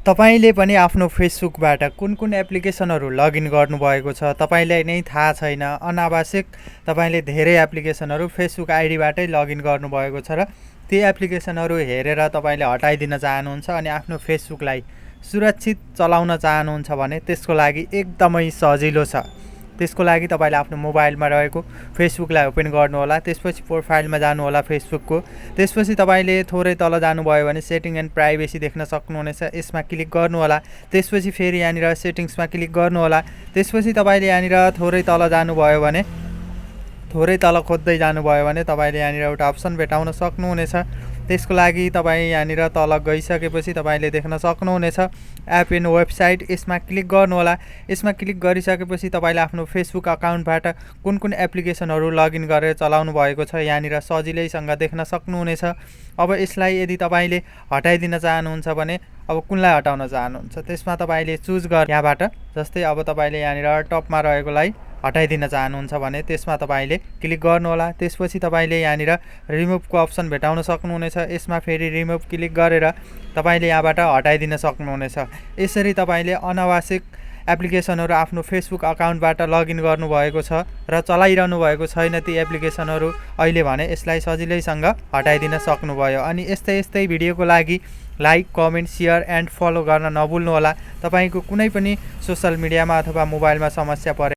तपाईले पनि आफ्नो फेसबुकबाट कुन कुन एप्लिकेसनहरू लगइन गर्नुभएको छ तपाईलाई नै थाहा छैन। अनावश्यक तपाईले धेरै एप्लिकेसनहरू फेसबुक आइडीबाटै लगइन गर्नुभएको छ र ती एप्लिकेसनहरू हेरेर तपाईले हटाइदिन चाहनुहुन्छ अनि आफ्नो फेसबुकलाई सुरक्षित चलाउन चाहनुहुन्छ भने त्यसको लागि एकदमै सजिलो छ। त्यसको लागि तपाईले आफ्नो मोबाइलमा रहेको फेसबुकलाई ओपन गर्नुहोला। त्यसपछि प्रोफाइलमा जानुहोला फेसबुकको। त्यसपछि तपाईले थोरै तल जानुभयो भने सेटिङ एन्ड प्राइभेसी देख्न सक्नुहुनेछ। यसमा क्लिक गर्नुहोला। त्यसपछि फेरि यहाँनिर सेटिङ्समा क्लिक गर्नुहोला। त्यसपछि तपाईले यहाँनिर थोरै तल जानुभयो भने थोरै तल खोज्दै जानुभयो भने तपाईले यहाँनिर एउटा अप्सन भेटाउन सक्नुहुनेछ। त्यसको लागि तपाईँ यहाँनिर तल गइसकेपछि तपाईले देख्न सक्नुहुनेछ एप एन्ड वेबसाइट। यसमा क्लिक गर्नुहोला। यसमा क्लिक गरिसकेपछि तपाईले आफ्नो फेसबुक अकाउन्टबाट कुन कुन एप्लिकेसनहरू लगइन गरेर चलाउनु भएको छ यहाँनिर सजिलैसँग देख्न सक्नुहुनेछ। अब यसलाई यदि तपाईले हटाइदिन चाहनुहुन्छ भने अब कुनलाई हटाउन चाहनुहुन्छ त्यसमा तपाईले चुज गर यहाँबाट। जस्तै अब तपाईले यहाँनिर टपमा रहेकोलाई हटाइदिन चाहनुहुन्छ भने त्यसमा तपाईले क्लिक गर्नुहोला। त्यसपछि तपाईले यहाँनिर रिमुभको अप्सन भेटाउन सक्नुहुनेछ। यसमा फेरि रिमुभ क्लिक गरेर तपाईले यहाँबाट हटाइदिन सक्नुहुनेछ। यसरी तपाईले अनावश्यक एप्लिकेसनहरू आफ्नो फेसबुक अकाउन्टबाट लगइन गर्नुभएको छ र चलाइरहनु भएको छैन ती एप्लिकेसनहरू अहिले भने यसलाई सजिलैसँग हटाइदिन सक्नुभयो। अनि यस्तै भिडियोको लागि like, comment, share and follow गर्न नभुल्नुहोला। तपाईको कुनै पनि सोशल मिडियामा अथवा मोबाइलमा समस्या परे